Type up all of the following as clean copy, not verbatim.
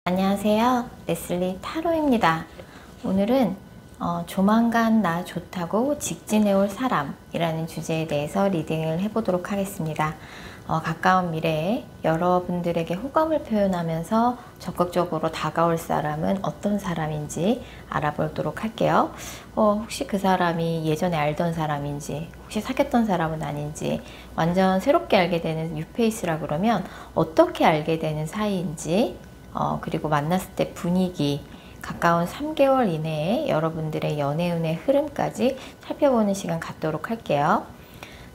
안녕하세요. 레슬리 타로입니다. 오늘은 조만간 나 좋다고 직진해올 사람이라는 주제에 대해서 리딩을 해보도록 하겠습니다. 가까운 미래에 여러분들에게 호감을 표현하면서 적극적으로 다가올 사람은 어떤 사람인지 알아보도록 할게요. 혹시 그 사람이 예전에 알던 사람인지, 혹시 사귀었던 사람은 아닌지, 완전 새롭게 알게 되는 뉴페이스라 그러면 어떻게 알게 되는 사이인지, 그리고 만났을 때 분위기, 가까운 3개월 이내에 여러분들의 연애운의 흐름까지 살펴보는 시간 갖도록 할게요.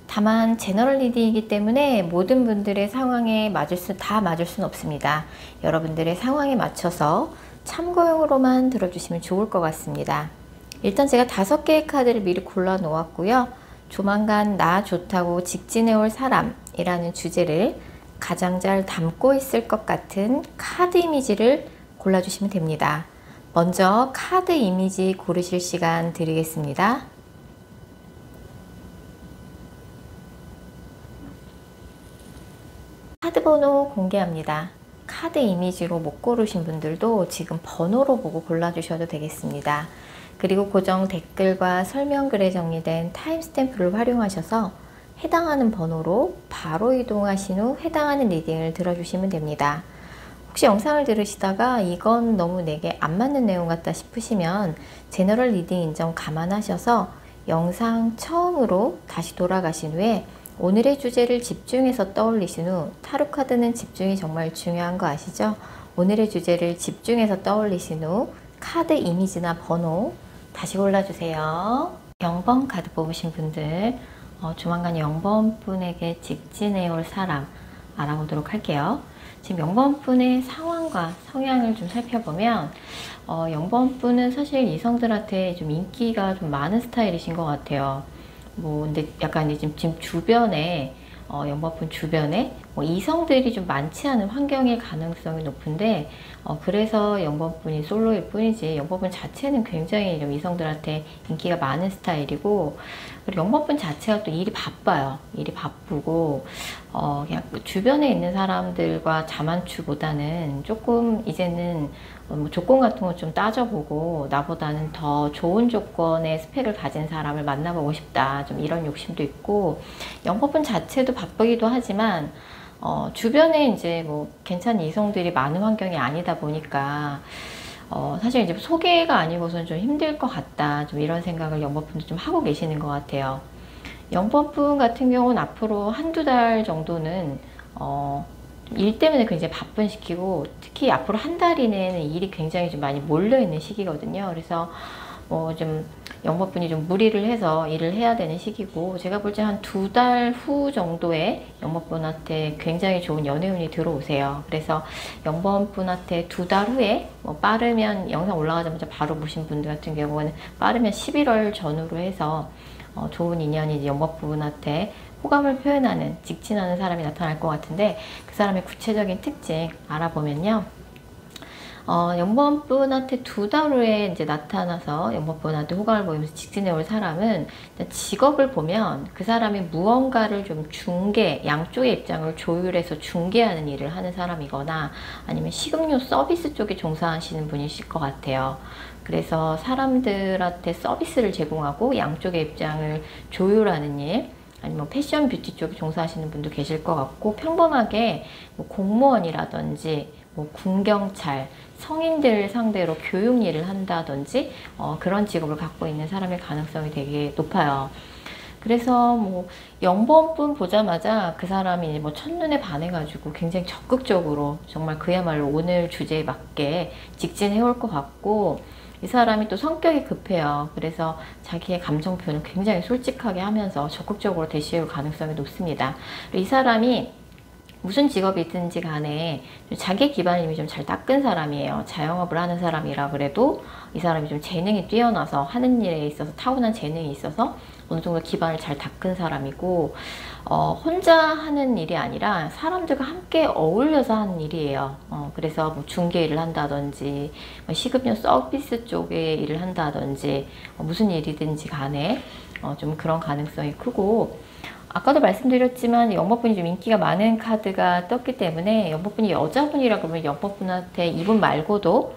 다만 제너럴 리딩이기 때문에 모든 분들의 상황에 다 맞을 수는 없습니다. 여러분들의 상황에 맞춰서 참고용으로만 들어주시면 좋을 것 같습니다. 일단 제가 5개의 카드를 미리 골라 놓았고요. 조만간 나 좋다고 직진해올 사람이라는 주제를 가장 잘 담고 있을 것 같은 카드 이미지를 골라주시면 됩니다. 먼저 카드 이미지 고르실 시간 드리겠습니다. 카드 번호 공개합니다. 카드 이미지로 못 고르신 분들도 지금 번호로 보고 골라주셔도 되겠습니다. 그리고 고정 댓글과 설명글에 정리된 타임스탬프를 활용하셔서 해당하는 번호로 바로 이동하신 후 해당하는 리딩을 들어주시면 됩니다. 혹시 영상을 들으시다가 이건 너무 내게 안 맞는 내용 같다 싶으시면 제너럴 리딩인 점 감안하셔서 영상 처음으로 다시 돌아가신 후에 오늘의 주제를 집중해서 떠올리신 후, 타로 카드는 집중이 정말 중요한 거 아시죠? 오늘의 주제를 집중해서 떠올리신 후 카드 이미지나 번호 다시 골라주세요. 0번 카드 뽑으신 분들, 조만간 0번 분에게 직진해 올 사람 알아보도록 할게요. 지금 0번 분의 상황과 성향을 좀 살펴보면 0번 분은 사실 이성들한테 좀 인기가 좀 많은 스타일이신 것 같아요. 근데 약간 지금 주변에 0번 분 주변에 이성들이 좀 많지 않은 환경일 가능성이 높은데 그래서 0번 분이 솔로일 뿐이지 0번 분 자체는 굉장히 좀 이성들한테 인기가 많은 스타일이고, 그리고 0번 분 자체가 또 일이 바빠요. 일이 바쁘고 그냥 주변에 있는 사람들과 자만추보다는 조금 이제는 조건 같은 거 좀 따져보고 나보다는 더 좋은 조건의 스펙을 가진 사람을 만나보고 싶다, 좀 이런 욕심도 있고, 0번 분 자체도 바쁘기도 하지만 주변에 이제 괜찮은 이성들이 많은 환경이 아니다 보니까 사실 이제 소개가 아니고서는 좀 힘들 것 같다, 좀 이런 생각을 0번 분도 좀 하고 계시는 것 같아요. 0번 분 같은 경우는 앞으로 한두 달 정도는 일 때문에 굉장히 바쁜 시기고, 특히 앞으로 한 달 이내에는 일이 굉장히 좀 많이 몰려있는 시기거든요. 그래서 좀 0번 분이 좀 무리를 해서 일을 해야 되는 시기고, 제가 볼 때 한 2달 후 정도에 0번 분한테 굉장히 좋은 연애운이 들어오세요. 그래서 0번 분한테 2달 후에 빠르면 영상 올라가자마자 바로 보신 분들 같은 경우는 빠르면 11월 전후로 해서 좋은 인연이 이제 0번 분한테 호감을 표현하는, 직진하는 사람이 나타날 것 같은데, 그 사람의 구체적인 특징 알아보면요. 0번 분한테 2달 후에 이제 나타나서 0번 분한테 호감을 보이면서 직진해 올 사람은, 직업을 보면 그 사람이 무언가를 좀 양쪽의 입장을 조율해서 중개하는 일을 하는 사람이거나 아니면 식음료 서비스 쪽에 종사하시는 분이실 것 같아요. 그래서 사람들한테 서비스를 제공하고 양쪽의 입장을 조율하는 일, 아니면 패션 뷰티 쪽에 종사하시는 분도 계실 것 같고, 평범하게 공무원이라든지 군경찰, 성인들 상대로 교육 일을 한다든지 그런 직업을 갖고 있는 사람의 가능성이 되게 높아요. 그래서 0번 분 보자마자 그 사람이 첫눈에 반해가지고 굉장히 적극적으로 정말 그야말로 오늘 주제에 맞게 직진해 올 것 같고, 이 사람이 또 성격이 급해요. 그래서 자기의 감정 표현을 굉장히 솔직하게 하면서 적극적으로 대시할 가능성이 높습니다. 이 사람이 무슨 직업이든지 간에 자기 기반을 이미 좀 잘 닦은 사람이에요. 자영업을 하는 사람이라 그래도 이 사람이 좀 재능이 뛰어나서, 하는 일에 있어서 타고난 재능이 있어서 어느 정도 기반을 잘 닦은 사람이고, 혼자 하는 일이 아니라 사람들과 함께 어울려서 하는 일이에요. 그래서 중개 일을 한다든지 식음료 서비스 쪽에 일을 한다든지 무슨 일이든지 간에 좀 그런 가능성이 크고, 아까도 말씀드렸지만 영법분이 좀 인기가 많은 카드가 떴기 때문에 영법분이 여자분이라 그러면 영법분한테 이분 말고도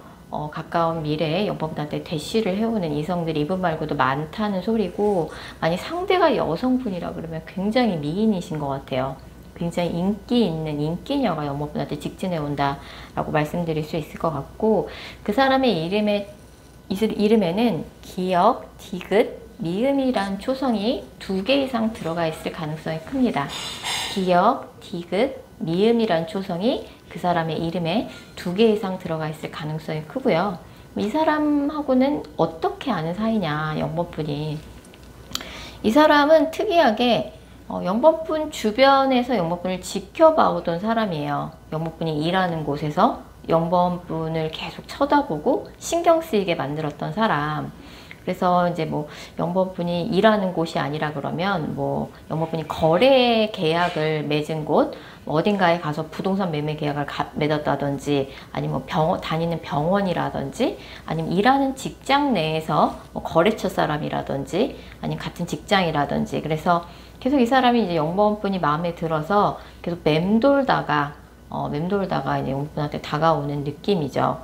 가까운 미래에 영법분한테 대시를 해오는 이성들이 이분 말고도 많다는 소리고, 만약 상대가 여성분이라 그러면 굉장히 미인이신 것 같아요. 굉장히 인기 있는 인기녀가 영법분한테 직진해 온다라고 말씀드릴 수 있을 것 같고, 그 사람의 이름에는 기역, 디귿, 미음이란 초성이 2개 이상 들어가 있을 가능성이 큽니다. 기역, 디귿, 미음이란 초성이 그 사람의 이름에 2개 이상 들어가 있을 가능성이 크고요. 이 사람하고는 어떻게 아는 사이냐, 영법분이. 이 사람은 특이하게 영법분 주변에서 영법분을 지켜봐오던 사람이에요. 영법분이 일하는 곳에서 영법분을 계속 쳐다보고 신경 쓰이게 만들었던 사람. 그래서 이제 뭐 영법분이 일하는 곳이 아니라 그러면 뭐 영법분이 거래 계약을 맺은 곳, 어딘가에 가서 부동산 매매 계약을 맺었다든지, 아니면 다니는 병원이라든지, 아니면 일하는 직장 내에서 뭐 거래처 사람이라든지, 아니면 같은 직장이라든지. 그래서 계속 이 사람이 이제 영법분이 마음에 들어서 계속 맴돌다가 이제 영법분한테 다가오는 느낌이죠.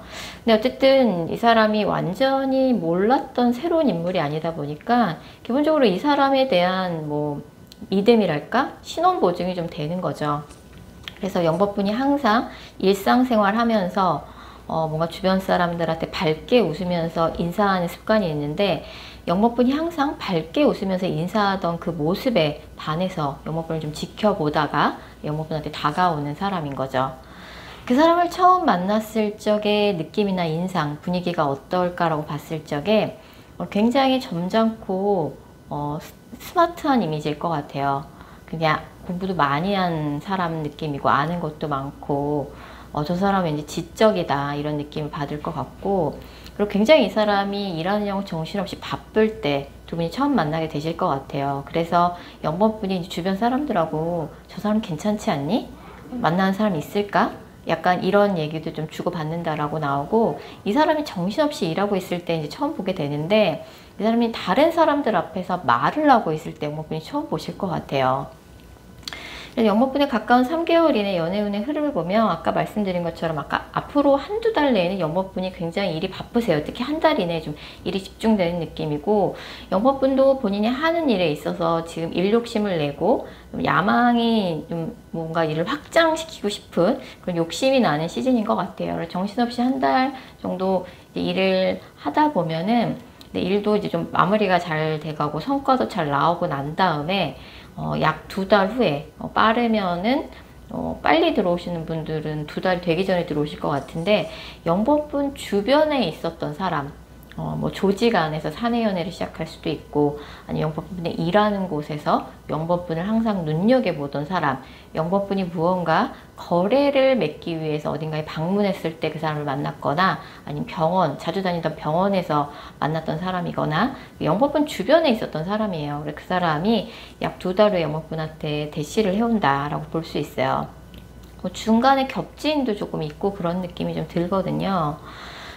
근데 어쨌든 이 사람이 완전히 몰랐던 새로운 인물이 아니다 보니까 기본적으로 이 사람에 대한 뭐 믿음이랄까? 신원 보증이 좀 되는 거죠. 그래서 영법분이 항상 일상생활 하면서 뭔가 주변 사람들한테 밝게 웃으면서 인사하는 습관이 있는데, 영법분이 항상 밝게 웃으면서 인사하던 그 모습에 반해서 영법분을 좀 지켜보다가 영법분한테 다가오는 사람인 거죠. 그 사람을 처음 만났을 적의 느낌이나 인상, 분위기가 어떨까라고 봤을 적에 굉장히 점잖고 스마트한 이미지일 것 같아요. 그냥 공부도 많이 한 사람 느낌이고, 아는 것도 많고, 저 사람은 왠지 지적이다 이런 느낌을 받을 것 같고, 그리고 굉장히 이 사람이 일하는 영 정신없이 바쁠 때 두 분이 처음 만나게 되실 것 같아요. 그래서 영법분이 주변 사람들하고 저 사람 괜찮지 않니? 만나는 사람 있을까? 약간 이런 얘기도 좀 주고받는다라고 나오고, 이 사람이 정신없이 일하고 있을 때 이제 처음 보게 되는데, 이 사람이 다른 사람들 앞에서 말을 하고 있을 때 영법분이 처음 보실 것 같아요. 영법분에 가까운 3개월 이내 연애운의 흐름을 보면 아까 말씀드린 것처럼 앞으로 한두 달 내에는 영법분이 굉장히 일이 바쁘세요. 특히 한 달 이내에 좀 일이 집중되는 느낌이고, 영법분도 본인이 하는 일에 있어서 지금 일 욕심을 내고 야망이 좀 뭔가 일을 확장시키고 싶은 그런 욕심이 나는 시즌인 것 같아요. 정신없이 한 달 정도 일을 하다 보면은 일도 이제 좀 마무리가 잘 돼가고 성과도 잘 나오고 난 다음에 약 2달 후에, 빠르면은 빨리 들어오시는 분들은 2달이 되기 전에 들어오실 것 같은데, 영법분 주변에 있었던 사람, 뭐 조직 안에서 사내 연애를 시작할 수도 있고, 아니면 영법분이 일하는 곳에서 영법분을 항상 눈여겨보던 사람, 영법분이 무언가 거래를 맺기 위해서 어딘가에 방문했을 때 그 사람을 만났거나, 아니면 자주 다니던 병원에서 만났던 사람이거나, 영법분 주변에 있었던 사람이에요. 그래서 그 사람이 약 2달 후에 영법분한테 대시를 해온다라고 볼 수 있어요. 중간에 겹지인도 조금 있고 그런 느낌이 좀 들거든요.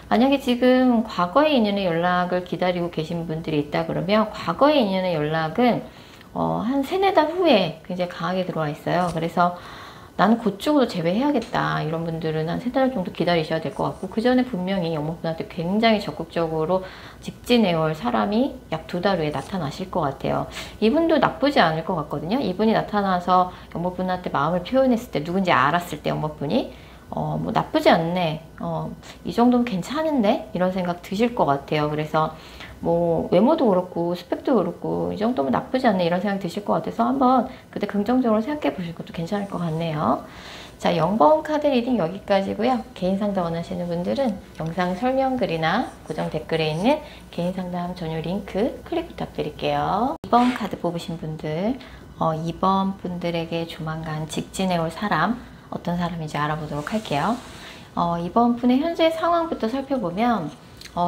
만약에 지금 과거의 인연의 연락을 기다리고 계신 분들이 있다 그러면, 과거의 인연의 연락은 한 3-4달 후에 굉장히 강하게 들어와 있어요. 그래서 나는 그쪽으로 제외해야겠다 이런 분들은 한 3달 정도 기다리셔야 될 것 같고, 그 전에 분명히 영법분한테 굉장히 적극적으로 직진해올 사람이 약 2달 후에 나타나실 것 같아요. 이분도 나쁘지 않을 것 같거든요. 이분이 나타나서 영법분한테 마음을 표현했을 때, 누군지 알았을 때 영법분이 뭐 나쁘지 않네, 이 정도면 괜찮은데? 이런 생각 드실 것 같아요. 그래서 뭐 외모도 그렇고 스펙도 그렇고 이 정도면 나쁘지 않네 이런 생각 드실 것 같아서 한번 그때 긍정적으로 생각해 보실 것도 괜찮을 것 같네요. 자, 0번 카드 리딩 여기까지고요. 개인 상담 원하시는 분들은 영상 설명글이나 고정 댓글에 있는 개인 상담 전용 링크 클릭 부탁드릴게요. 2번 카드 뽑으신 분들, 2번 분들에게 조만간 직진해 올 사람, 어떤 사람인지 알아보도록 할게요. 이번 분의 현재 상황부터 살펴보면,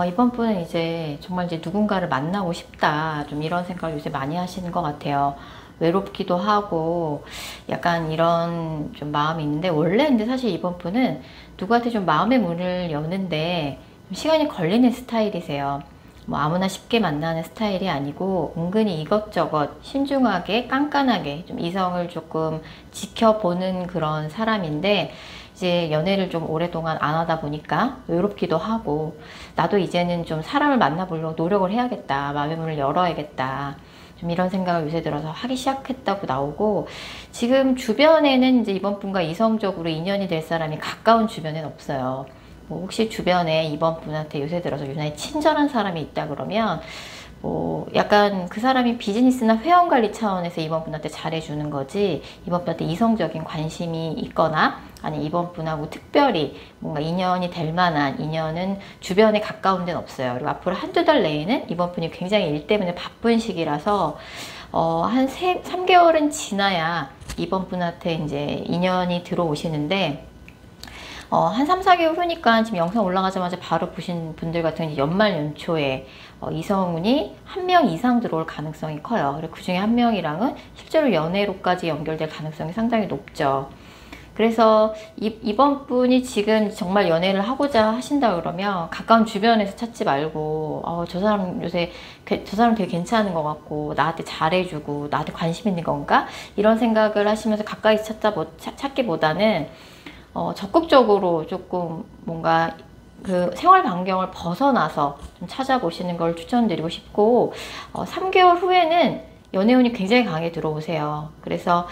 이번 분은 이제 정말 이제 누군가를 만나고 싶다, 좀 이런 생각을 요새 많이 하시는 것 같아요. 외롭기도 하고 약간 이런 좀 마음이 있는데, 원래 근데 사실 이번 분은 누구한테 좀 마음의 문을 여는데 좀 시간이 걸리는 스타일이세요. 뭐 아무나 쉽게 만나는 스타일이 아니고 은근히 이것저것 신중하게 깐깐하게 좀 이성을 조금 지켜보는 그런 사람인데, 이제 연애를 좀 오랫동안 안 하다 보니까 외롭기도 하고, 나도 이제는 좀 사람을 만나보려고 노력을 해야겠다, 마음의 문을 열어야겠다, 좀 이런 생각을 요새 들어서 하기 시작했다고 나오고, 지금 주변에는 이제 이번 분과 이성적으로 인연이 될 사람이 가까운 주변엔 없어요. 뭐 혹시 주변에 이번 분한테 요새 들어서 유난히 친절한 사람이 있다 그러면 뭐 약간 그 사람이 비즈니스나 회원 관리 차원에서 이번 분한테 잘해주는 거지, 이번 분한테 이성적인 관심이 있거나 아니 이번 분하고 특별히 뭔가 인연이 될 만한 인연은 주변에 가까운 데는 없어요. 그리고 앞으로 한두 달 내에는 이번 분이 굉장히 일 때문에 바쁜 시기라서 한 3개월은 지나야 이번 분한테 이제 인연이 들어오시는데, 한 3, 4개월 후니까 지금 영상 올라가자마자 바로 보신 분들 같은 경우 연말 연초에 이성운이 한 명 이상 들어올 가능성이 커요. 그리고 그 중에 한 명이랑은 실제로 연애로까지 연결될 가능성이 상당히 높죠. 그래서 이번 분이 지금 정말 연애를 하고자 하신다 그러면 가까운 주변에서 찾지 말고, 저 사람 요새 저 사람 되게 괜찮은 것 같고 나한테 잘해주고 나한테 관심 있는 건가? 이런 생각을 하시면서 가까이 찾기보다는 적극적으로 조금 뭔가 그 생활 반경을 벗어나서 좀 찾아보시는 걸 추천드리고 싶고, 3개월 후에는 연애운이 굉장히 강하게 들어오세요. 그래서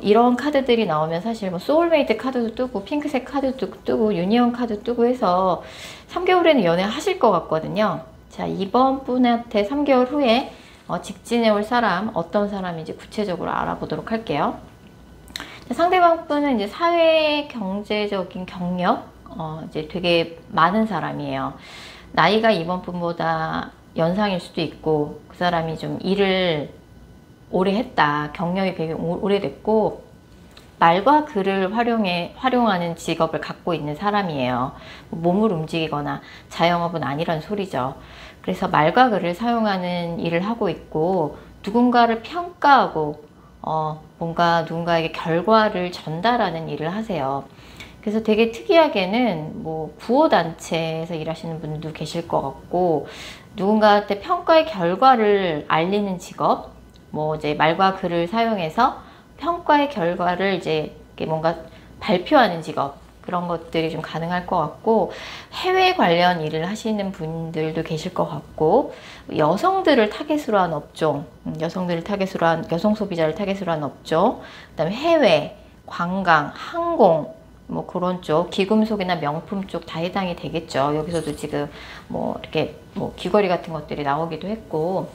이런 카드들이 나오면 사실 뭐 소울메이트 카드도 뜨고 핑크색 카드도 뜨고 유니온 카드 뜨고 해서 3개월에는 연애하실 것 같거든요. 자, 이번 분한테 3개월 후에 직진해 올 사람 어떤 사람인지 구체적으로 알아보도록 할게요. 상대방 분은 이제 사회 경제적인 경력 이제 되게 많은 사람이에요. 나이가 이번 분보다 연상일 수도 있고, 그 사람이 좀 일을 오래 했다, 경력이 되게 오래됐고 말과 글을 활용하는 직업을 갖고 있는 사람이에요. 몸을 움직이거나 자영업은 아니란 소리죠. 그래서 말과 글을 사용하는 일을 하고 있고, 누군가를 평가하고 뭔가 누군가에게 결과를 전달하는 일을 하세요. 그래서 되게 특이하게는 뭐 구호단체에서 일하시는 분도 계실 것 같고, 누군가한테 평가의 결과를 알리는 직업, 뭐 이제 말과 글을 사용해서 평가의 결과를 이제 뭔가 발표하는 직업, 그런 것들이 좀 가능할 것 같고, 해외 관련 일을 하시는 분들도 계실 것 같고, 여성들을 타겟으로 한 업종, 여성들을 타겟으로 한, 여성 소비자를 타겟으로 한 업종, 그 다음에 해외, 관광, 항공, 뭐 그런 쪽, 귀금속이나 명품 쪽 다 해당이 되겠죠. 여기서도 지금 뭐 이렇게 뭐 귀걸이 같은 것들이 나오기도 했고,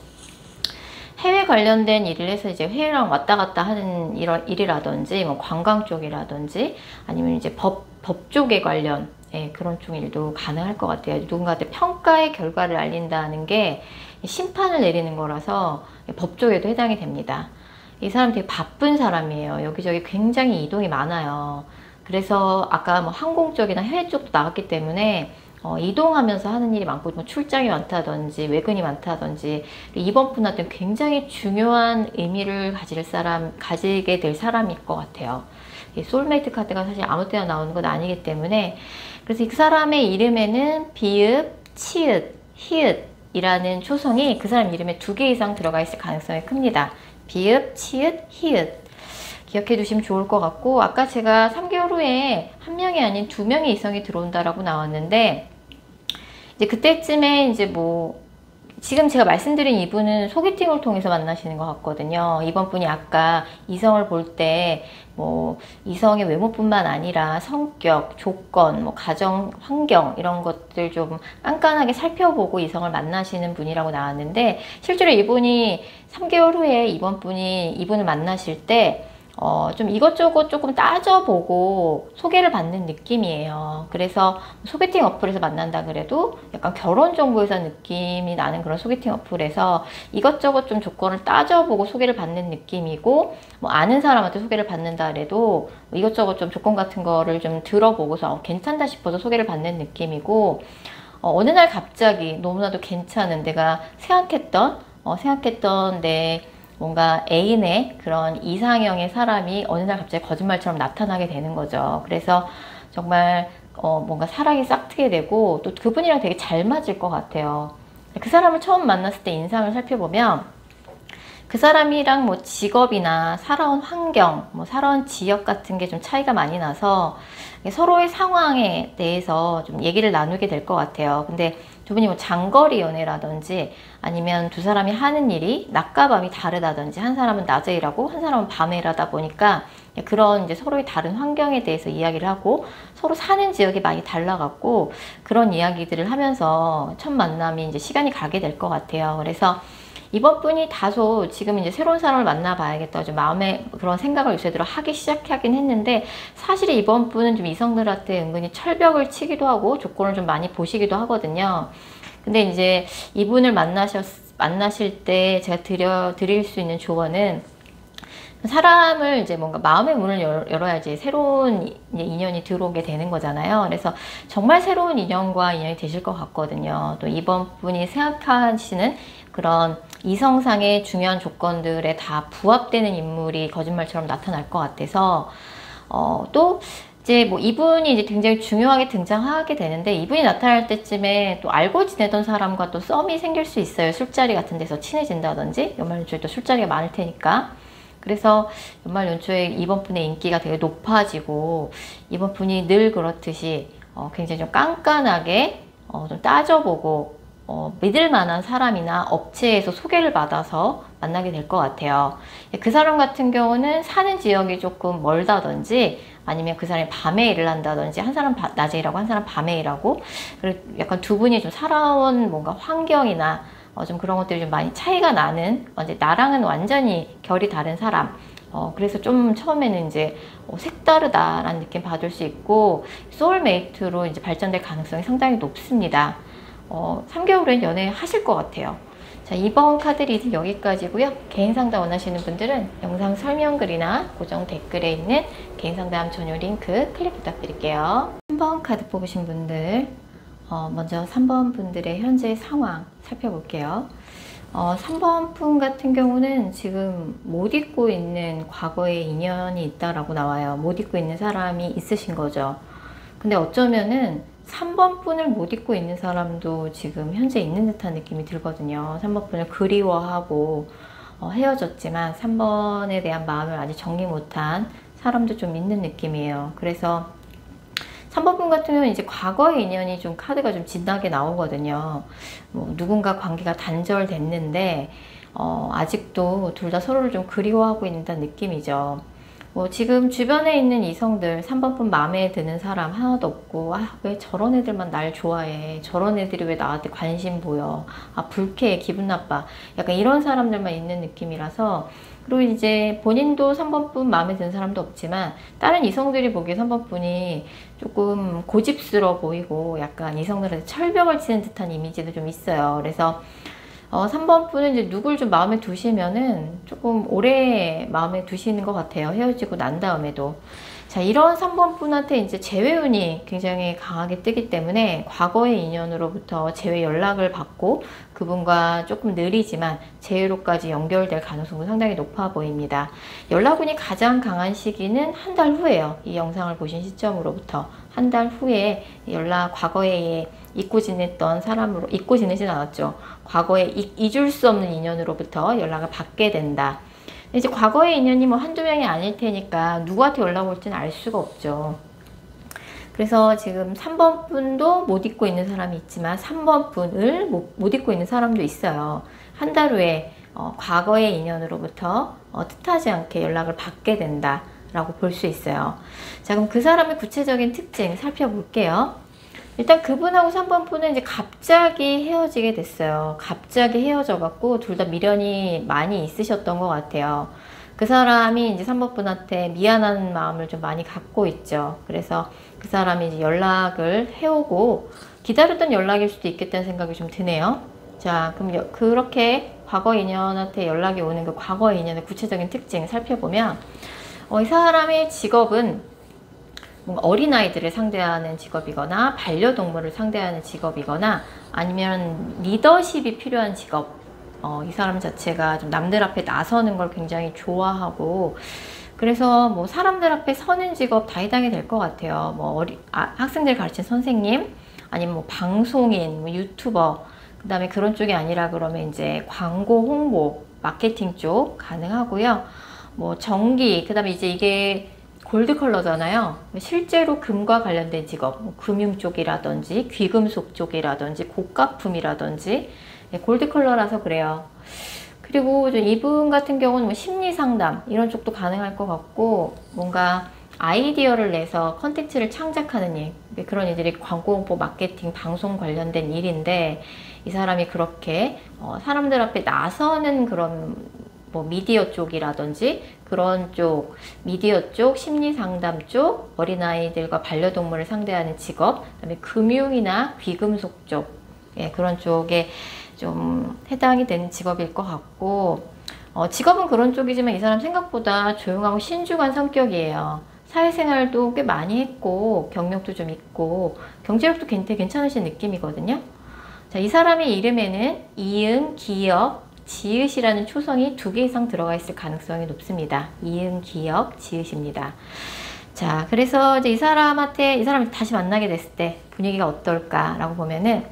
해외 관련된 일을 해서 이제 해외랑 왔다 갔다 하는 일이라든지 뭐 관광 쪽이라든지 아니면 이제 법 쪽에 관련 그런 쪽 일도 가능할 것 같아요. 누군가한테 평가의 결과를 알린다는 게 심판을 내리는 거라서 법 쪽에도 해당이 됩니다. 이 사람 되게 바쁜 사람이에요. 여기저기 굉장히 이동이 많아요. 그래서 아까 뭐 항공 쪽이나 해외 쪽도 나왔기 때문에 이동하면서 하는 일이 많고, 뭐 출장이 많다든지 외근이 많다든지, 이번 분한테는 굉장히 중요한 의미를 가지게 될 사람일 것 같아요. 소울메이트 카드가 사실 아무 때나 나오는 건 아니기 때문에, 그래서 그 사람의 이름에는 비읍, 치읓, 히읗 이라는 초성이 그 사람 이름에 2개 이상 들어가 있을 가능성이 큽니다. 비읍, 치읓, 히읗 기억해 두시면 좋을 것 같고, 아까 제가 3개월 후에 한 명이 아닌 2명의 이성이 들어온다라고 나왔는데, 이제 그때쯤에 이제 뭐 지금 제가 말씀드린 이분은 소개팅을 통해서 만나시는 것 같거든요. 이번 분이 아까 이성을 볼 때 뭐 이성의 외모뿐만 아니라 성격, 조건, 뭐 가정 환경 이런 것들 좀 깐깐하게 살펴보고 이성을 만나시는 분이라고 나왔는데, 실제로 이분이 3개월 후에 이분을 만나실 때 좀 이것저것 조금 따져보고 소개를 받는 느낌이에요. 그래서 소개팅 어플에서 만난다 그래도 약간 결혼 정보회사 느낌이 나는 그런 소개팅 어플에서 이것저것 좀 조건을 따져보고 소개를 받는 느낌이고, 뭐 아는 사람한테 소개를 받는다 그래도 이것저것 좀 조건 같은 거를 좀 들어보고서 괜찮다 싶어서 소개를 받는 느낌이고, 어느 날 갑자기 너무나도 괜찮은, 내가 생각했던 내 뭔가 애인의 그런 이상형의 사람이 어느 날 갑자기 거짓말처럼 나타나게 되는 거죠. 그래서 정말 뭔가 사랑이 싹 트게 되고, 또 그분이랑 되게 잘 맞을 것 같아요. 그 사람을 처음 만났을 때 인상을 살펴보면 그 사람이랑 뭐 직업이나 살아온 환경, 뭐 살아온 지역 같은 게 좀 차이가 많이 나서 서로의 상황에 대해서 좀 얘기를 나누게 될 것 같아요. 근데 두 분이 뭐 장거리 연애라든지 아니면 두 사람이 하는 일이 낮과 밤이 다르다든지 한 사람은 낮에 일하고 한 사람은 밤에 일하다 보니까 그런 이제 서로의 다른 환경에 대해서 이야기를 하고 서로 사는 지역이 많이 달라갖고 그런 이야기들을 하면서 첫 만남이 이제 시간이 가게 될 것 같아요. 그래서 이번 분이 다소 지금 이제 새로운 사람을 만나봐야겠다 좀 마음에 그런 생각을 요새 들어 하기 시작하긴 했는데 사실 이번 분은 좀 이성들한테 은근히 철벽을 치기도 하고 조건을 좀 많이 보시기도 하거든요. 근데 이제 이분을 만나실 때 제가 드릴 수 있는 조언은 사람을 이제 뭔가 마음의 문을 열어야지 새로운 인연이 들어오게 되는 거잖아요. 그래서 정말 새로운 인연과 인연이 되실 것 같거든요. 또 이번 분이 생각하시는 그런 이성상의 중요한 조건들에 다 부합되는 인물이 거짓말처럼 나타날 것 같아서 또 이제 뭐 이분이 이제 굉장히 중요하게 등장하게 되는데 이분이 나타날 때쯤에 또 알고 지내던 사람과 또 썸이 생길 수 있어요. 술자리 같은 데서 친해진다든지 연말 연초에 또 술자리가 많을 테니까 그래서 연말 연초에 이번 분의 인기가 되게 높아지고 이번 분이 늘 그렇듯이 굉장히 좀 깐깐하게 좀 따져보고 믿을 만한 사람이나 업체에서 소개를 받아서 만나게 될 것 같아요. 그 사람 같은 경우는 사는 지역이 조금 멀다든지 아니면 그 사람이 밤에 일을 한다든지 한 사람 낮에 일하고 한 사람 밤에 일하고 그리고 약간 두 분이 좀 살아온 뭔가 환경이나 좀 그런 것들이 좀 많이 차이가 나는 이제 나랑은 완전히 결이 다른 사람 그래서 좀 처음에는 이제 색다르다라는 느낌 받을 수 있고 소울메이트로 이제 발전될 가능성이 상당히 높습니다. 3개월 후엔 연애하실 것 같아요. 자, 이번 카드 리딩 여기까지고요. 개인 상담 원하시는 분들은 영상 설명글이나 고정 댓글에 있는 개인 상담 전용 링크 클릭 부탁드릴게요. 3번 카드 뽑으신 분들 먼저 3번 분들의 현재 상황 살펴볼게요. 3번 분 같은 경우는 지금 못 잊고 있는 과거의 인연이 있다라고 나와요. 못 잊고 있는 사람이 있으신 거죠. 근데 어쩌면은 3번 분을 못 잊고 있는 사람도 지금 현재 있는 듯한 느낌이 들거든요. 3번 분을 그리워하고 헤어졌지만 3번에 대한 마음을 아직 정리 못한 사람도 좀 있는 느낌이에요. 그래서 3번 분 같은 경우는 이제 과거의 인연이 좀 카드가 좀 진하게 나오거든요. 뭐 누군가 관계가 단절됐는데 아직도 둘 다 서로를 좀 그리워하고 있는 느낌이죠. 뭐 지금 주변에 있는 이성들 3번 분 마음에 드는 사람 하나도 없고 왜 저런 애들만 날 좋아해, 저런 애들이 왜 나한테 관심 보여, 불쾌해, 기분 나빠, 약간 이런 사람들만 있는 느낌이라서 그리고 이제 본인도 3번 분 마음에 드는 사람도 없지만 다른 이성들이 보기에 3번 분이 조금 고집스러워 보이고 약간 이성들한테 철벽을 치는 듯한 이미지도 좀 있어요. 그래서 3번 분은 이제 누굴 좀 마음에 두시면은 조금 오래 마음에 두시는 것 같아요. 헤어지고 난 다음에도. 자, 이런 3번 분한테 이제 재회운이 굉장히 강하게 뜨기 때문에 과거의 인연으로부터 재회 연락을 받고 그분과 조금 느리지만 재회로까지 연결될 가능성도 상당히 높아 보입니다. 연락운이 가장 강한 시기는 한 달 후예요. 이 영상을 보신 시점으로부터 한 달 후에 과거에 잊고 지냈던 사람으로, 잊고 지내진 않았죠. 과거에 잊을 수 없는 인연으로부터 연락을 받게 된다. 이제 과거의 인연이 뭐 한두 명이 아닐 테니까 누구한테 연락 올지는 알 수가 없죠. 그래서 지금 3번 분도 못 잊고 있는 사람이 있지만 3번 분을 못 잊고 있는 사람도 있어요. 한 달 후에 과거의 인연으로부터 뜻하지 않게 연락을 받게 된다 라고 볼 수 있어요. 자, 그럼 그 사람의 구체적인 특징 살펴볼게요. 일단 그분하고 3번 분은 이제 갑자기 헤어지게 됐어요. 갑자기 헤어져 갖고 둘 다 미련이 많이 있으셨던 것 같아요. 그 사람이 이제 3번 분한테 미안한 마음을 좀 많이 갖고 있죠. 그래서 그 사람이 이제 연락을 해오고 기다렸던 연락일 수도 있겠다는 생각이 좀 드네요. 자, 그럼 그렇게 과거 인연한테 연락이 오는 그 과거 인연의 구체적인 특징 살펴보면 이 사람의 직업은 뭔가 어린아이들을 상대하는 직업이거나 반려동물을 상대하는 직업이거나 아니면 리더십이 필요한 직업. 이 사람 자체가 좀 남들 앞에 나서는 걸 굉장히 좋아하고 그래서 뭐 사람들 앞에 서는 직업 다 해당이 될 것 같아요. 뭐 학생들 가르치는 선생님 아니면 뭐 방송인, 뭐 유튜버 그 다음에 그런 쪽이 아니라 그러면 이제 광고 홍보 마케팅 쪽 가능하고요. 뭐 전기, 그 다음에 이제 이게 골드 컬러잖아요. 실제로 금과 관련된 직업, 뭐 금융 쪽이라든지 귀금속 쪽이라든지 고가품이라든지 골드 컬러라서 그래요. 그리고 이분 같은 경우는 뭐 심리 상담 이런 쪽도 가능할 것 같고, 뭔가 아이디어를 내서 컨텐츠를 창작하는 일, 그런 일들이 광고 홍보 마케팅 방송 관련된 일인데, 이 사람이 그렇게 사람들 앞에 나서는 그런 뭐 미디어 쪽이라든지 그런 쪽, 미디어 쪽, 심리 상담 쪽, 어린아이들과 반려동물을 상대하는 직업, 그다음에 금융이나 귀금속 쪽, 그런 쪽에 좀 해당이 되는 직업일 것 같고, 직업은 그런 쪽이지만 이 사람 생각보다 조용하고 신중한 성격이에요. 사회생활도 꽤 많이 했고 경력도 좀 있고 경제력도 되게 괜찮으신 느낌이거든요. 자, 이 사람의 이름에는 이응, 기역, 지읒이라는 초성이 2개 이상 들어가 있을 가능성이 높습니다. 이응, 기역, 지읒입니다. 자, 그래서 이제 이 사람을 다시 만나게 됐을 때 분위기가 어떨까라고 보면은,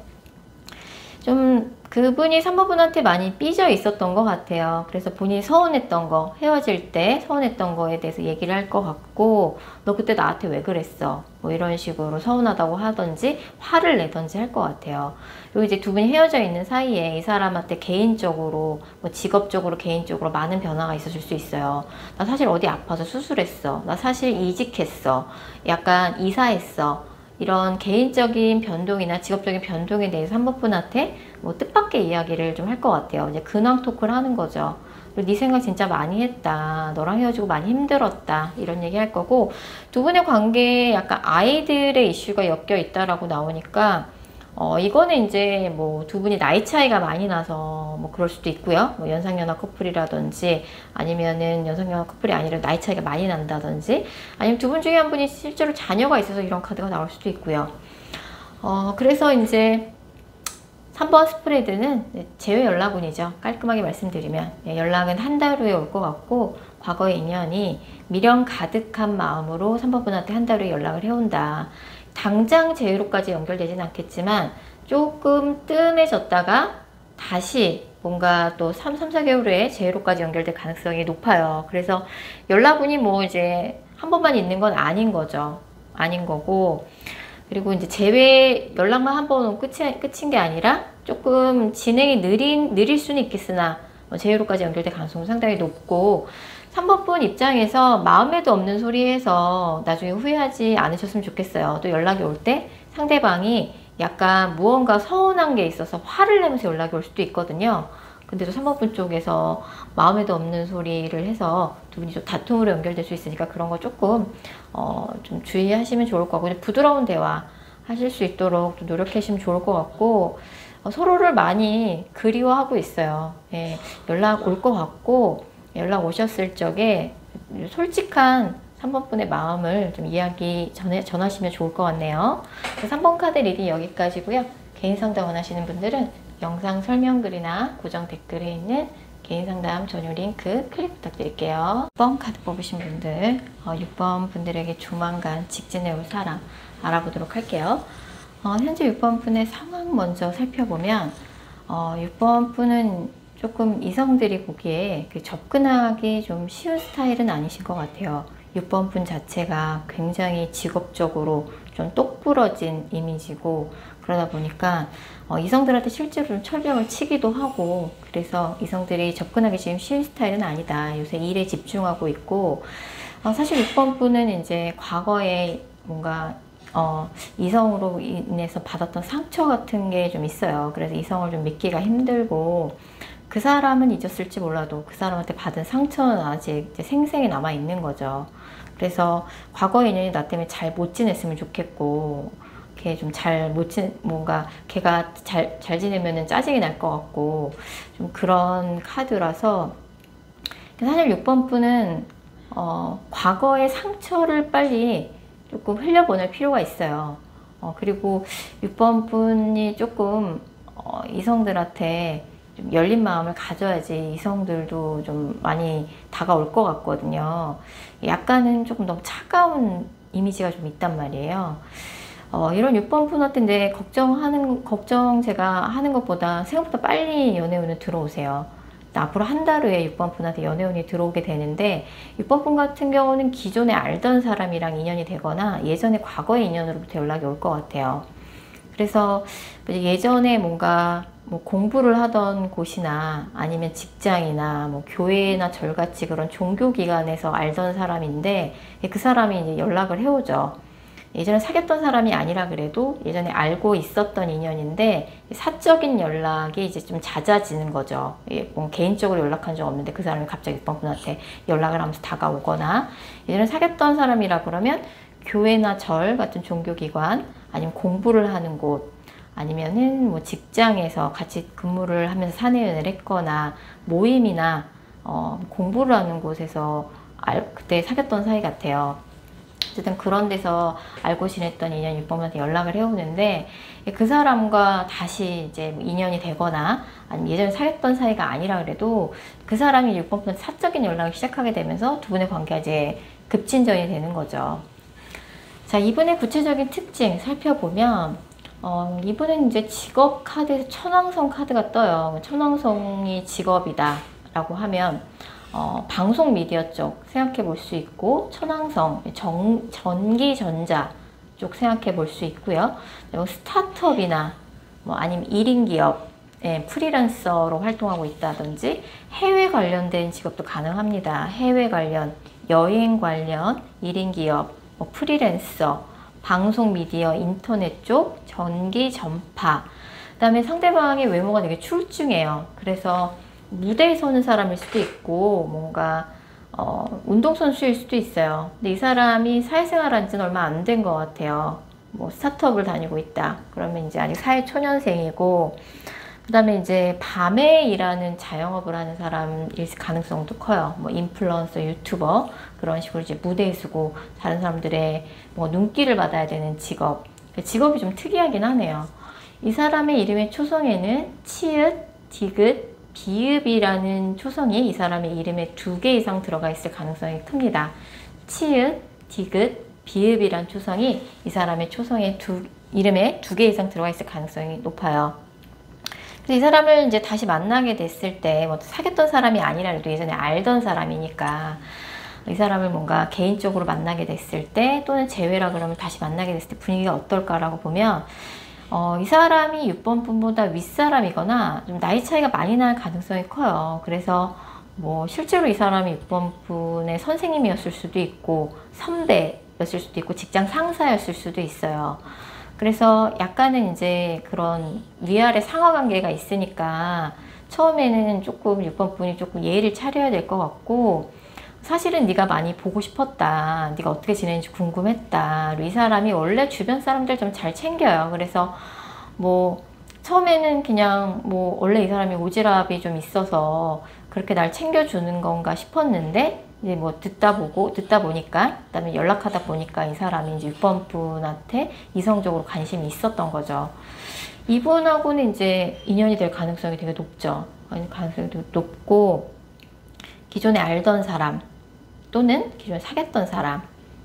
좀 그분이 산모분한테 많이 삐져 있었던 것 같아요. 그래서 본인이 서운했던 거, 헤어질 때 서운했던 거에 대해서 얘기를 할 것 같고, 너 그때 나한테 왜 그랬어? 뭐 이런 식으로 서운하다고 하던지 화를 내던지 할 것 같아요. 그리고 이제 두 분이 헤어져 있는 사이에 이 사람한테 개인적으로, 뭐 직업적으로, 개인적으로 많은 변화가 있었을 수 있어요. 나 사실 어디 아파서 수술했어. 나 사실 이직했어. 약간 이사했어. 이런 개인적인 변동이나 직업적인 변동에 대해서 산모분한테 뭐 뜻밖의 이야기를 좀 할 것 같아요. 이제 근황 토크를 하는 거죠. 네 생각 진짜 많이 했다. 너랑 헤어지고 많이 힘들었다. 이런 얘기 할 거고, 두 분의 관계에 약간 아이들의 이슈가 엮여 있다라고 나오니까, 이거는 이제 뭐 두 분이 나이 차이가 많이 나서 뭐 그럴 수도 있고요. 뭐 연상연하 커플이라든지, 아니면은 연상연하 커플이 아니라 나이 차이가 많이 난다든지, 아니면 두 분 중에 한 분이 실제로 자녀가 있어서 이런 카드가 나올 수도 있고요. 그래서 이제 3번 스프레드는 제외 연락운이죠. 깔끔하게 말씀드리면 연락은 한 달 후에 올 것 같고, 과거의 인연이 미련 가득한 마음으로 3번 분한테 한 달 후에 연락을 해온다. 당장 제외로까지 연결되진 않겠지만 조금 뜸해졌다가 다시 뭔가 또 3-4개월 후에 제외로까지 연결될 가능성이 높아요. 그래서 연락운이 뭐 이제 한 번만 있는 건 아닌 거죠. 아닌 거고, 그리고 이제 제외 연락만 한 번 오면 끝인 게 아니라 조금 진행이 느릴 수는 있겠으나 제외로까지 연결될 가능성은 상당히 높고, 3번분 입장에서 마음에도 없는 소리 해서 나중에 후회하지 않으셨으면 좋겠어요. 또 연락이 올 때 상대방이 약간 무언가 서운한 게 있어서 화를 내면서 연락이 올 수도 있거든요. 근데 또 3번분 쪽에서 마음에도 없는 소리를 해서 두 분이 좀 다툼으로 연결될 수 있으니까 그런 거 조금 좀 주의하시면 좋을 것 같고, 부드러운 대화 하실 수 있도록 노력하시면 좋을 것 같고, 서로를 많이 그리워하고 있어요. 예, 연락 올 것 같고, 연락 오셨을 적에 솔직한 3번분의 마음을 좀 전하시면 좋을 것 같네요. 3번 카드 리딩 여기까지고요. 개인 상담 원하시는 분들은 영상 설명글이나 고정 댓글에 있는 개인 상담 전용 링크 클릭 부탁드릴게요. 6번 카드 뽑으신 분들, 6번 분들에게 조만간 직진해 올 사람 알아보도록 할게요. 현재 6번 분의 상황 먼저 살펴보면, 6번 분은 조금 이성들이 보기에 접근하기 좀 쉬운 스타일은 아니신 것 같아요. 6번 분 자체가 굉장히 직업적으로 좀 똑부러진 이미지고, 그러다 보니까 이성들한테 실제로 좀 철벽을 치기도 하고, 그래서 이성들이 접근하기 지금 쉬운 스타일은 아니다. 요새 일에 집중하고 있고, 사실 6번 분은 이제 과거에 뭔가 이성으로 인해서 받았던 상처 같은 게 좀 있어요. 그래서 이성을 좀 믿기가 힘들고, 그 사람은 잊었을지 몰라도 그 사람한테 받은 상처는 아직 이제 생생히 남아 있는 거죠. 그래서 과거의 인연이 나 때문에 잘 못 지냈으면 좋겠고, 걔 좀 뭔가 걔가 잘 지내면은 짜증이 날 것 같고, 좀 그런 카드라서, 사실 6번 분은 과거의 상처를 빨리 조금 흘려보낼 필요가 있어요. 그리고 6번 분이 조금 이성들한테 좀 열린 마음을 가져야지 이성들도 좀 많이 다가올 것 같거든요. 약간은 조금 너무 차가운 이미지가 좀 있단 말이에요. 이런 6번 분한테 이제 걱정 제가 하는 것보다 생각보다 빨리 연애운은 들어오세요. 앞으로 한 달 후에 6번 분한테 연애운이 들어오게 되는데, 6번 분 같은 경우는 기존에 알던 사람이랑 인연이 되거나 예전에 과거의 인연으로부터 연락이 올 것 같아요. 그래서 예전에 뭔가 뭐 공부를 하던 곳이나 아니면 직장이나 뭐 교회나 절같이 그런 종교기관에서 알던 사람인데, 그 사람이 이제 연락을 해오죠. 예전에 사귀었던 사람이 아니라 그래도 예전에 알고 있었던 인연인데 사적인 연락이 이제 좀 잦아지는 거죠. 뭐 개인적으로 연락한 적 없는데 그 사람이 갑자기 6번 분한테 연락을 하면서 다가오거나, 예전에 사귀었던 사람이라 그러면 교회나 절 같은 종교기관, 아니면 공부를 하는 곳, 아니면은 뭐 직장에서 같이 근무를 하면서 사내연애를 했거나 모임이나 공부를 하는 곳에서 그때 사귀었던 사이 같아요. 어쨌든 그런 데서 알고 지냈던 인연 6번한테 연락을 해오는데, 그 사람과 다시 이제 인연이 되거나 아니면 예전에 사귀었던 사이가 아니라 그래도 그 사람이 6번한테 사적인 연락을 시작하게 되면서 두 분의 관계가 이제 급진전이 되는 거죠. 자, 이분의 구체적인 특징 살펴보면, 이분은 이제 직업 카드에서 천왕성 카드가 떠요. 천왕성이 직업이다 라고 하면 방송 미디어 쪽 생각해 볼 수 있고, 천왕성, 전기전자 쪽 생각해 볼 수 있고요. 그리고 스타트업이나 뭐 아니면 1인 기업, 프리랜서로 활동하고 있다든지 해외 관련된 직업도 가능합니다. 해외 관련, 여행 관련, 1인 기업, 뭐 프리랜서, 방송 미디어, 인터넷 쪽, 전기, 전파. 그 다음에 상대방의 외모가 되게 출중해요. 그래서 무대에 서는 사람일 수도 있고 뭔가 운동선수일 수도 있어요. 근데 이 사람이 사회생활 한 지는 얼마 안 된 것 같아요. 뭐 스타트업을 다니고 있다 그러면 이제 아직 사회 초년생이고, 그 다음에 이제 밤에 일하는 자영업을 하는 사람일 가능성도 커요. 뭐 인플루언서, 유튜버 그런 식으로 이제 무대에 서고 다른 사람들의 뭐 눈길을 받아야 되는 직업. 직업이 좀 특이하긴 하네요. 이 사람의 이름의 초성에는 치읓, 디귿, 비읍이라는 초성이 이 사람의 이름에 2개 이상 들어가 있을 가능성이 큽니다. 치읓, 디귿, 비읍이란 초성이 이 사람의 초성에 이름에 2개 이상 들어가 있을 가능성이 높아요. 그래서 이 사람을 이제 다시 만나게 됐을 때, 뭐 사귀었던 사람이 아니라도 예전에 알던 사람이니까 이 사람을 뭔가 개인적으로 만나게 됐을 때, 또는 재회라 그러면 다시 만나게 됐을 때 분위기가 어떨까라고 보면, 이 사람이 6번 분보다 윗사람이거나 좀 나이 차이가 많이 날 가능성이 커요. 그래서 뭐 실제로 이 사람이 6번 분의 선생님이었을 수도 있고 선배였을 수도 있고 직장 상사였을 수도 있어요. 그래서 약간은 이제 그런 위아래 상하 관계가 있으니까 처음에는 조금 6번 분이 조금 예의를 차려야 될 것 같고, 사실은 네가 많이 보고 싶었다, 네가 어떻게 지내는지 궁금했다, 이 사람이 원래 주변 사람들 좀 잘 챙겨요. 그래서 뭐 처음에는 그냥 뭐 원래 이 사람이 오지랖이 좀 있어서 그렇게 날 챙겨주는 건가 싶었는데, 이제 뭐 듣다 보니까, 그 다음에 연락하다 보니까 이 사람이 이제 6번 분한테 이성적으로 관심이 있었던 거죠. 이분하고는 이제 인연이 될 가능성이 되게 높죠. 가능성이 되게 높고, 기존에 알던 사람 또는 기존에 사귀었던 사람,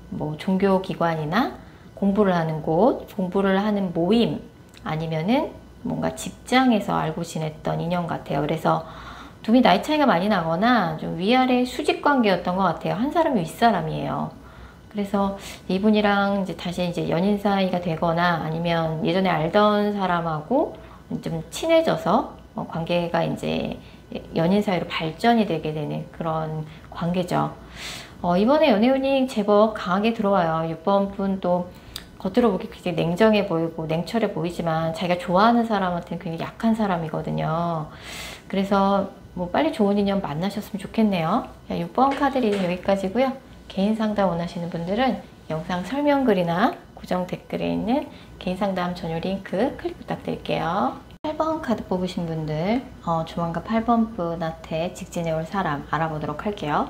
뭐 종교기관이나 공부를 하는 곳, 공부를 하는 모임, 아니면은 뭔가 직장에서 알고 지냈던 인연 같아요. 그래서 두 분이 나이 차이가 많이 나거나 좀 위아래 수직 관계였던 것 같아요. 한 사람이 윗사람이에요. 그래서 이분이랑 이제 다시 이제 연인 사이가 되거나 아니면 예전에 알던 사람하고 좀 친해져서 관계가 이제 연인 사이로 발전이 되게 되는 그런 관계죠. 이번에 연애운이 제법 강하게 들어와요. 6번 분도 겉으로 보기 굉장히 냉정해 보이고 냉철해 보이지만 자기가 좋아하는 사람한테는 굉장히 약한 사람이거든요. 그래서 뭐 빨리 좋은 인연 만나셨으면 좋겠네요. 6번 카드 리딩 여기까지고요. 개인 상담 원하시는 분들은 영상 설명글이나 고정 댓글에 있는 개인 상담 전용 링크 클릭 부탁드릴게요. 8번 카드 뽑으신 분들, 조만간 8번 분한테 직진해 올 사람 알아보도록 할게요.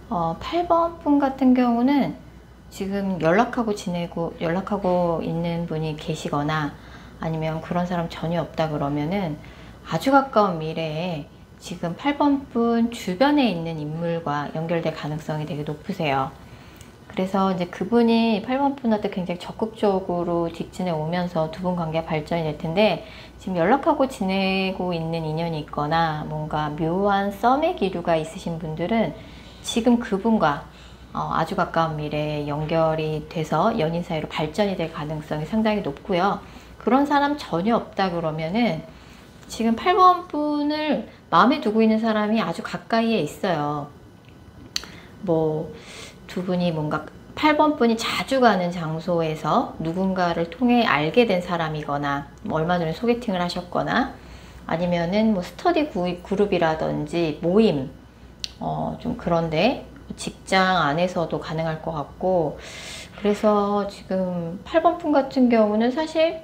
8번 분 같은 경우는 지금 연락하고 있는 분이 계시거나 아니면 그런 사람 전혀 없다 그러면은 아주 가까운 미래에 지금 8번 분 주변에 있는 인물과 연결될 가능성이 되게 높으세요. 그래서 이제 그분이 8번 분한테 굉장히 적극적으로 직진해 오면서 두 분 관계가 발전이 될 텐데, 지금 연락하고 지내고 있는 인연이 있거나 뭔가 묘한 썸의 기류가 있으신 분들은 지금 그분과 아주 가까운 미래에 연결이 돼서 연인 사이로 발전이 될 가능성이 상당히 높고요. 그런 사람 전혀 없다 그러면은 지금 8번 분을 마음에 두고 있는 사람이 아주 가까이에 있어요. 뭐 두 분이 뭔가 8번 분이 자주 가는 장소에서 누군가를 통해 알게 된 사람이거나, 뭐 얼마 전에 소개팅을 하셨거나, 아니면은 뭐 스터디 그룹이라든지 모임, 좀 그런데 직장 안에서도 가능할 것 같고, 그래서 지금 8번 분 같은 경우는 사실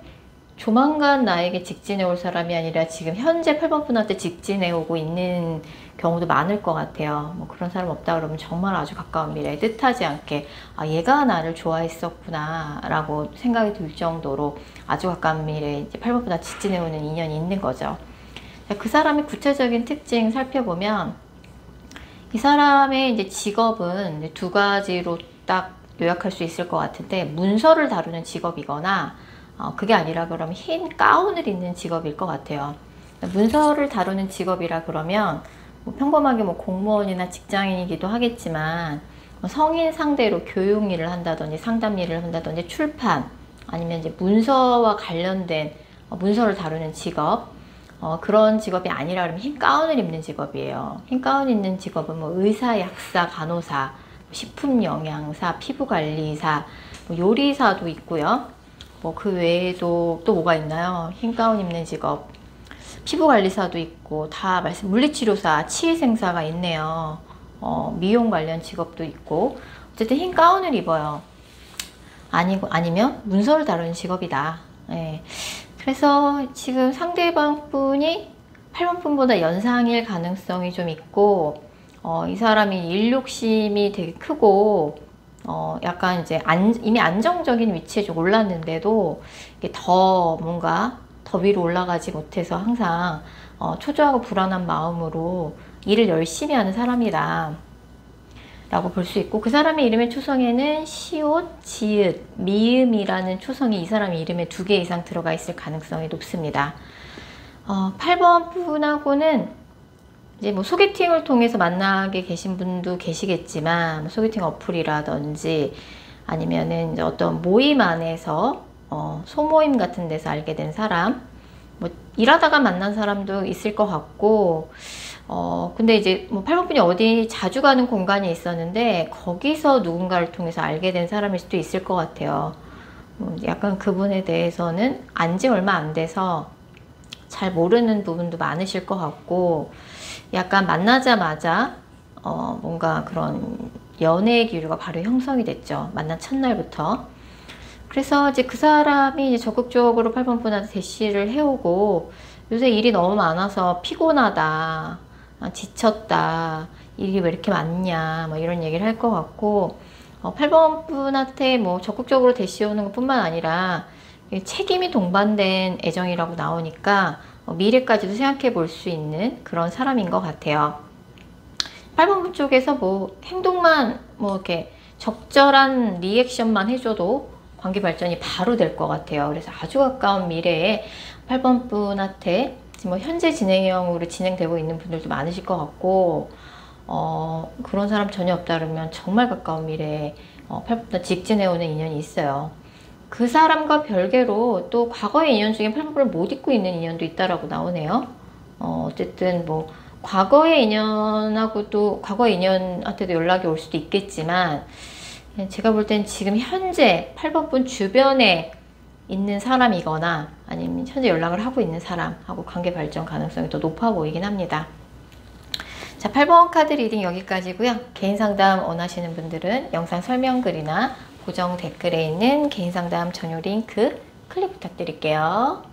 조만간 나에게 직진해 올 사람이 아니라 지금 현재 8번 분한테 직진해 오고 있는 경우도 많을 것 같아요. 뭐 그런 사람 없다 그러면 정말 아주 가까운 미래에 뜻하지 않게 얘가 나를 좋아했었구나 라고 생각이 들 정도로 아주 가까운 미래에 이제 8번 분한테 직진해 오는 인연이 있는 거죠. 그 사람의 구체적인 특징 살펴보면, 이 사람의 이제 직업은 두 가지로 딱 요약할 수 있을 것 같은데, 문서를 다루는 직업이거나 그게 아니라 그러면 흰 가운을 입는 직업일 것 같아요. 문서를 다루는 직업이라 그러면 뭐 평범하게 뭐 공무원이나 직장인이기도 하겠지만, 성인 상대로 교육 일을 한다든지 상담 일을 한다든지 출판, 아니면 이제 문서와 관련된 문서를 다루는 직업, 그런 직업이 아니라 그러면 흰 가운을 입는 직업이에요. 흰 가운 입는 직업은 뭐 의사, 약사, 간호사, 식품 영양사, 피부관리사, 뭐 요리사도 있고요. 뭐 그 외에도 또 뭐가 있나요? 흰 가운 입는 직업, 피부관리사도 있고, 다 물리치료사, 치의생사가 있네요. 미용 관련 직업도 있고, 어쨌든 흰 가운을 입어요. 아니면 문서를 다루는 직업이다. 예. 그래서 지금 상대방 분이 8번 분보다 연상일 가능성이 좀 있고, 이 사람이 일 욕심이 되게 크고, 약간 이제 이미 안정적인 위치에 좀 올랐는데도 이게 더 뭔가 더 위로 올라가지 못해서 항상 초조하고 불안한 마음으로 일을 열심히 하는 사람이다 라고 볼 수 있고, 그 사람의 이름의 초성에는 시옷, 지읒, 미음이라는 초성이 이 사람의 이름에 2개 이상 들어가 있을 가능성이 높습니다. 8번 분하고는 이제 뭐 소개팅을 통해서 만나게 계신 분도 계시겠지만, 소개팅 어플이라든지 아니면은 이제 어떤 모임 안에서 소모임 같은 데서 알게 된 사람, 뭐 일하다가 만난 사람도 있을 것 같고, 근데 이제 뭐 8번 분이 어디 자주 가는 공간이 있었는데 거기서 누군가를 통해서 알게 된 사람일 수도 있을 것 같아요. 약간 그분에 대해서는 안지 얼마 안 돼서 잘 모르는 부분도 많으실 것 같고, 약간 만나자마자 뭔가 그런 연애의 기류가 바로 형성이 됐죠. 만난 첫날부터. 그래서 이제 그 사람이 이제 적극적으로 8번 분한테 대시를 해오고, 요새 일이 너무 많아서 피곤하다, 지쳤다, 일이 왜 이렇게 많냐, 뭐 이런 얘기를 할 것 같고, 8번 분한테 뭐 적극적으로 대시 오는 것 뿐만 아니라 책임이 동반된 애정이라고 나오니까 미래까지도 생각해 볼 수 있는 그런 사람인 것 같아요. 8번 분 쪽에서 뭐 행동만 뭐 이렇게 적절한 리액션만 해줘도 관계 발전이 바로 될 것 같아요. 그래서 아주 가까운 미래에 8번 분한테 뭐 현재 진행형으로 진행되고 있는 분들도 많으실 것 같고, 그런 사람 전혀 없다 그러면 정말 가까운 미래에 8번 분 직진해오는 인연이 있어요. 그 사람과 별개로 또 과거의 인연 중에 8번 분을 못 잊고 있는 인연도 있다라고 나오네요. 어쨌든 뭐 과거의 인연하고도, 과거의 인연한테도 연락이 올 수도 있겠지만, 제가 볼 땐 지금 현재 8번 분 주변에 있는 사람이거나 아니면 현재 연락을 하고 있는 사람하고 관계 발전 가능성이 더 높아 보이긴 합니다. 자, 8번 카드 리딩 여기까지고요. 개인 상담 원하시는 분들은 영상 설명글이나 고정 댓글에 있는 개인 상담 전용 링크 클릭 부탁드릴게요.